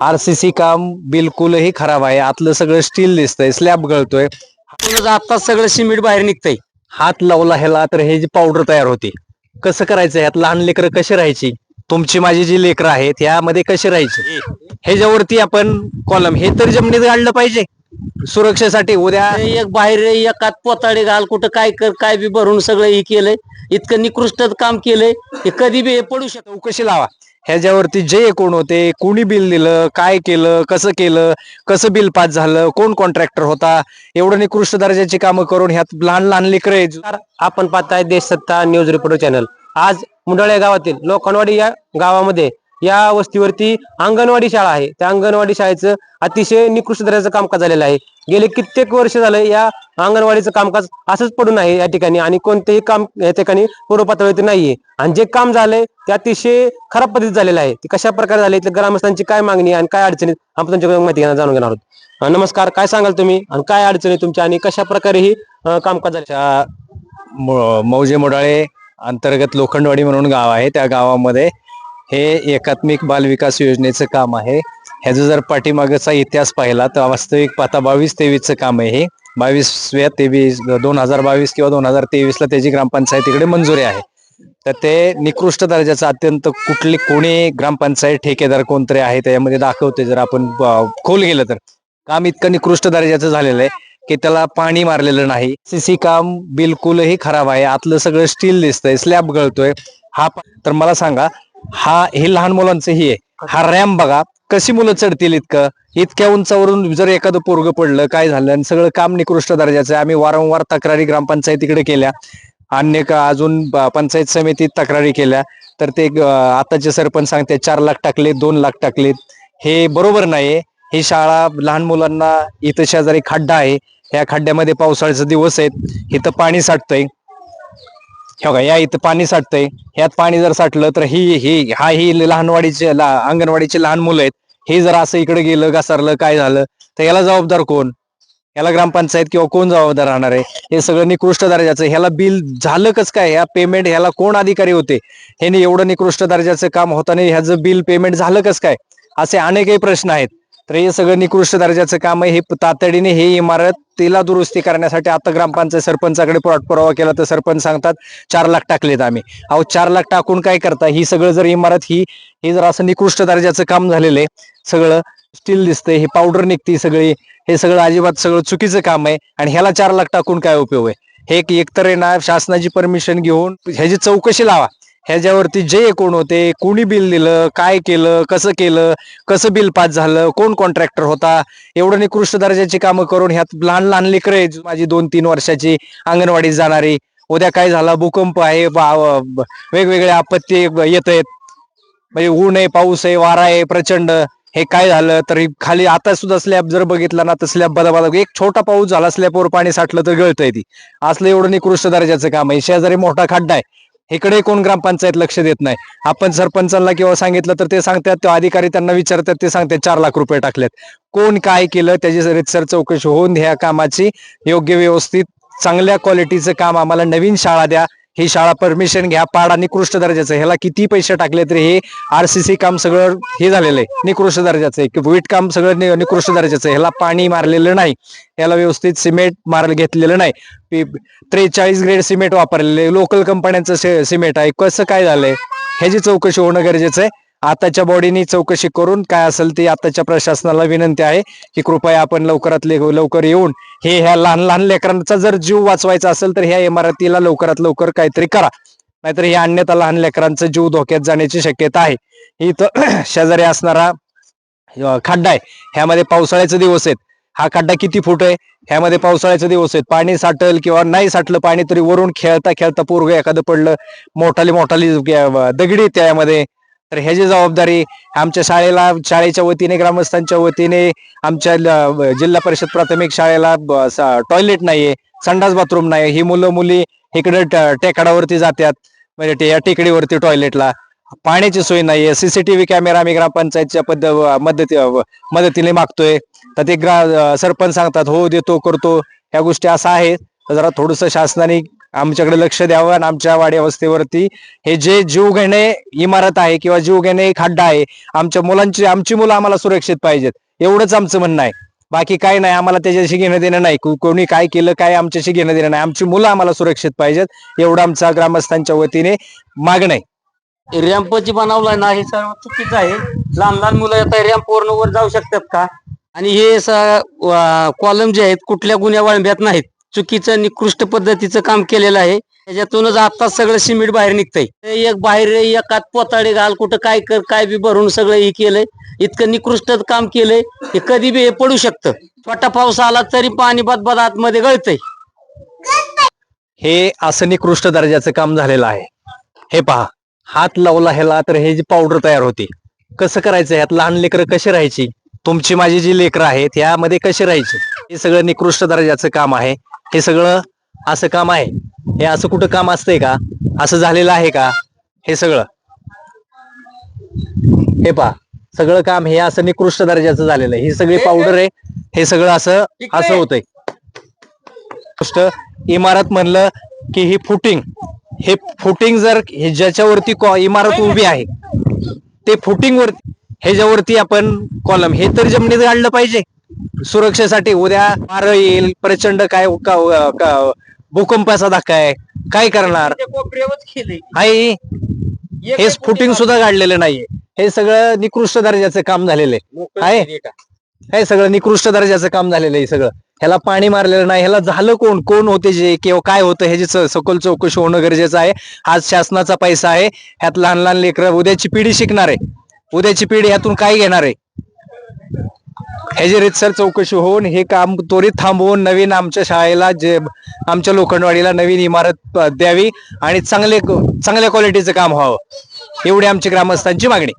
RCC काम बिलकुलही खराब आहे. आतलं सगळं स्टील दिसतंय, स्लॅब गळतोय. आता सगळं सिमेंट बाहेर निघतंय. हात लावला ह्याला तर हे जी पावडर तयार होते. कसं करायचं ह्यात? लहान लेकरं कशी राहायची? तुमची माझी जी लेकरं आहेत यामध्ये कशी राहायची? ह्याच्यावरती आपण कॉलम हे तर जमिनीत गाडलं पाहिजे सुरक्षेसाठी. उद्या एक बाहेर एकात पोताडे घाल कुठं काय कर काय बी भरून सगळं हे केलंय. इतकं निकृष्ट काम केलंय हे कधी बी हे पडू शकत. चौकशी लावा ह्याच्यावरती. जे कोण होते, कोणी बिल दिलं, काय केलं, कसं बिल पास झालं, कोण कॉन्ट्रॅक्टर होता, एवढं निकृष्ट दर्जाची कामं करून ह्यात लहान लहान लेकरं. आपण पाहताय देशसत्ता न्यूज रिपोर्टर चॅनल. आज मुंडळे गावातील लोखंडवाडी या गावामध्ये या वस्तीवरती अंगणवाडी शाळा आहे. त्या अंगणवाडी शाळेचं अतिशय निकृष्ट दर्जाचं कामकाज झालेलं आहे. गेले कित्येक वर्ष झालं या अंगणवाडीचं कामकाज असंच पडून आहे या ठिकाणी आणि कोणतेही काम या ठिकाणी पूर्वपातळीवर नाहीये. आणि जे काम झालंय ते अतिशय खराब पद्धतीत झालेलं आहे. ते कशा प्रकारे झाले, ग्रामस्थांची काय मागणी आणि काय अडचणी आपण त्यांच्याकडून माहिती जाणून घेणार आहोत. नमस्कार, काय सांगाल तुम्ही आणि काय अडचणी तुमच्या आणि कशा प्रकारे ही कामकाज झाले? मौजे मोडाळे अंतर्गत लोखंडवाडी म्हणून गाव आहे. त्या गावामध्ये हे एकात्मिक बाल विकास योजनेचं काम आहे. ह्याचा जर पाठीमागचा इतिहास पाहिला तर वास्तविक पाहता 22-23चं काम आहे. हे 2022 किंवा 2023ला त्याची ग्रामपंचायतीकडे मंजुरी आहे. तर ते निकृष्ट दर्जाचं अत्यंत कोणी ग्रामपंचायत ठेकेदार कोणतरी आहे त्यामध्ये दाखवते. जर आपण खोल गेलं तर काम इतकं निकृष्ट दर्जाचं झालेलं आहे की त्याला पाणी मारलेलं नाही. सीसी काम बिलकुलही खराब आहे. आतलं सगळं स्टील दिसतंय, स्लॅब गळतोय. तर मला सांगा, हे लहान मुलांचं ही आहे. हा रॅम्प बघा, कशी मुलं चढतील इतक्या उंचावरून. जर एखादं पोरगं पडलं, काय झालं, आणि सगळं काम निकृष्ट दर्जाचं आहे. आम्ही वारंवार तक्रारी ग्रामपंचायतीकडे केल्या, अजून पंचायत समितीत तक्रारी केल्या. तर ते आताचे सरपंच सांगते 4 लाख टाकले, 2 लाख टाकलेत. हे बरोबर नाही. ही शाळा लहान मुलांना, इथं शेजारी खड्डा आहे, ह्या खड्ड्यामध्ये पावसाळ्याचे दिवस आहेत, इथं पाणी साठतंय. या इथं पाणी साठतंय. ह्यात पाणी जर साठलं तर ही अंगणवाडीचे लहान मुलं आहेत. हे जर असं इकडे गेलं, घसरलं, काय झालं तर याला जबाबदार कोण? याला ग्रामपंचायत किंवा कोण जबाबदार राहणार आहे? हे सगळं निकृष्ट दर्जाचं. ह्याला बिल झालं कसं काय? ह्या पेमेंट ह्याला कोण अधिकारी होते? ह्याने एवढं निकृष्ट दर्जाचं काम होताना ह्याचं बिल पेमेंट झालं कसं काय? असे अनेकही प्रश्न आहेत. तर हे सगळं निकृष्ट दर्जाचं काम आहे. हे तातडीने ही इमारत तिला दुरुस्ती करण्यासाठी आता ग्रामपंचायत सरपंचाकडे पुरावा केला तर सरपंच सांगतात 4 लाख टाकलेत आम्ही. 4 लाख टाकून काय करता? ही सगळं जर इमारत ही जर असं निकृष्ट दर्जाचं काम झालेलं आहे, सगळं स्टील दिसतंय, ही पावडर निघती सगळी, हे सगळं अजिबात सगळं चुकीचं काम आहे. आणि ह्याला 4 लाख टाकून काय उपयोग आहे? हे एकतर आहे ना, शासनाची परमिशन घेऊन ह्याची चौकशी लावा. ह्याच्यावरती जे कोण होते, कोणी बिल दिलं, काय केलं, कसं बिल पास झालं, कोण कॉन्ट्रॅक्टर होता, एवढं निकृष्ट दर्जाची कामं करून ह्यात लहान लहान लेकरं आहेत. माझी 2-3 वर्षाची अंगणवाडीत जाणारी, उद्या काय झाला, भूकंप आहे, वेगवेगळे आपत्ती येत आहेत, म्हणजे ऊन आहे, पाऊस आहे, वारा आहे प्रचंड, हे काय झालं तरी खाली आता सुद्धा स्लॅब जर बघितला ना तर स्लॅब बदा एक छोटा पाऊस झाला, स्लॅबवर पाणी साठलं तर गळतंय ती. असलं एवढं निकृष्ट दर्जाचं काम आहे. शेजारी मोठा खड्डा आहे, इकडे कोण ग्रामपंचायत लक्ष देत नाही. आपण सरपंचांना किंवा सांगितलं तर ते सांगतात, ते अधिकारी त्यांना विचारतात, ते सांगतात 4 लाख रुपये टाकलेत. कोण काय केलं त्याची रितसर चौकशी होऊन ह्या कामाची योग्य व्यवस्थित चांगल्या क्वालिटीचं काम आम्हाला नवीन शाळा द्या. ही शाळा परमिशन घ्या. पाडा निकृष्ट दर्जाचं, ह्याला किती पैसे टाकले तरी हे आरसीसी काम सगळं हे झालेलं आहे, निकृष्ट दर्जाचं आहे. वीट काम सगळं निकृष्ट दर्जाचं आहे. ह्याला पाणी मारलेलं नाही, याला व्यवस्थित सिमेंट घेतलेलं नाही. 43 ग्रेड सिमेंट वापरलेले, लोकल कंपन्यांचं सिमेंट आहे. कसं काय झालंय ह्याची चौकशी होणं गरजेचं आहे. आताच्या बॉडीनी चौकशी करून काय असेल ते आताच्या प्रशासनाला विनंती आहे की कृपया आपण लवकरात लवकर येऊन ह्या लहान लहान लेकरांचा जर जीव वाचवायचा असेल तर ह्या इमारतीला लवकरात लवकर काहीतरी करा, नाहीतर हे अन्यथा लहान लेकरांचा जीव धोक्यात जाण्याची शक्यता आहे. इथं शेजारी असणारा खड्डा आहे, ह्यामध्ये पावसाळ्याचे दिवस आहेत. हा खड्डा किती फूट आहे? ह्यामध्ये पावसाळ्याचे दिवस आहेत, पाणी साठल किंवा नाही साठलं पाणी तरी वरून खेळता खेळता पोरगं एखादं पडलं, मोठाली दगडी त्यामध्ये, तर ह्याची जबाबदारी आमच्या शाळेच्या वतीने, ग्रामस्थांच्या वतीने. आमच्या जिल्हा परिषद प्राथमिक शाळेला टॉयलेट नाहीये, संडास बाथरूम नाही. ही मुलं मुली इकडे टेकडावरती जातात, म्हणजे या टेकडीवरती टॉयलेटला पाण्याची सोय नाहीये. सीसीटीव्ही कॅमेरा आम्ही ग्रामपंचायतच्या मदतीने मागतोय, तर ते सरपंच सांगतात हो देतो करतो. ह्या गोष्टी असं आहे, तर जरा थोडंसं शासनाने आमच्याकडे लक्ष द्यावं आणि आमच्या वाडी वस्तीवरती हे जे जीवघेणे इमारत आहे किंवा जीवघेणे खड्डा आहे, आमची मुलं आम्हाला सुरक्षित पाहिजेत, एवढंच आमचं म्हणणं आहे. बाकी काय नाही, आम्हाला त्याच्याशी घेणं देणं नाही. कोणी काय केलं काय आमच्याशी घेणं देणं नाही. आमची मुलं आम्हाला सुरक्षित पाहिजेत, एवढं आमचा ग्रामस्थांच्या वतीने मागणं आहे. रॅम्प जी बनवलाय ना हे सर्व चुकीचं आहे. लहान लहान मुलं आता रॅम्प वरनं वर जाऊ शकतात का? आणि हे कॉलम जे आहेत कुठल्या गुन्ह्या वळंब्यात नाहीत. चुकीचं निकृष्ट पद्धतीचं काम केलेलं आहे. त्याच्यातूनच आता सगळं सिमेंट बाहेर निघतंय. एक बाहेर एकात पोताडे घाल, कुठं काय कर, काय बी भरून सगळं हे केलंय. इतकं निकृष्ट काम केलंय, हे कधी बी हे पडू शकतं. छोटा पाऊस आला तरी पाणी बदबद आतमध्ये गळतंय. हे असं निकृष्ट दर्जाचं काम झालेलं आहे. हे पहा, हात लावला ह्याला तर हे जी पावडर तयार होते, कसं करायचं, ह्यात लहान लेकरं कशी राहायची, तुमची माझी जी लेकरं आहेत ह्यामध्ये कशी राहायची, हे सगळं निकृष्ट दर्जाचं काम आहे. हे सगळं असं काम आहे. हे असं कुठं काम असतंय का? असं झालेलं आहे का? हे सगळं हे पहा, सगळं काम हे असं निकृष्ट दर्जाचं झालेलं आहे. ही सगळी पावडर आहे, हे सगळं असं असं होतंय. गोष्ट इमारत म्हणलं की ही फुटिंग जर हे ज्याच्यावरती इमारत उभी आहे ते फुटिंग वरती, ह्याच्यावरती आपण कॉलम हे तर जमिनीत गाडलं पाहिजे सुरक्षेसाठी. उद्या वारं येईल, प्रचंड काय भूकंपाचा धक्का आहे, काय करणार आहे? हे फुटिंग सुद्धा गाडलेलं नाहीये. हे सगळं निकृष्ट दर्जाचं काम झालेलं आहे. हे सगळं निकृष्ट दर्जाचं काम झालेलं आहे सगळं. ह्याला पाणी मारलेलं नाही. ह्याला झालं कोण होते जे किंवा काय होतं ह्याची सखोल चौकशी होणं गरजेचं आहे. आज शासनाचा पैसा आहे, ह्यात लहान लहान लेकरं, उद्याची पिढी शिकणार आहे. उद्याची पिढी ह्यातून काय घेणार आहे? ह्याची रीतसर चौकशी होऊन हे काम त्वरित थांबवून नवीन आमच्या शाळेला आमच्या लोखंडवाडीला नवीन इमारत द्यावी आणि चांगल्या क्वालिटीचं काम व्हावं, एवढी आमची ग्रामस्थांची मागणी.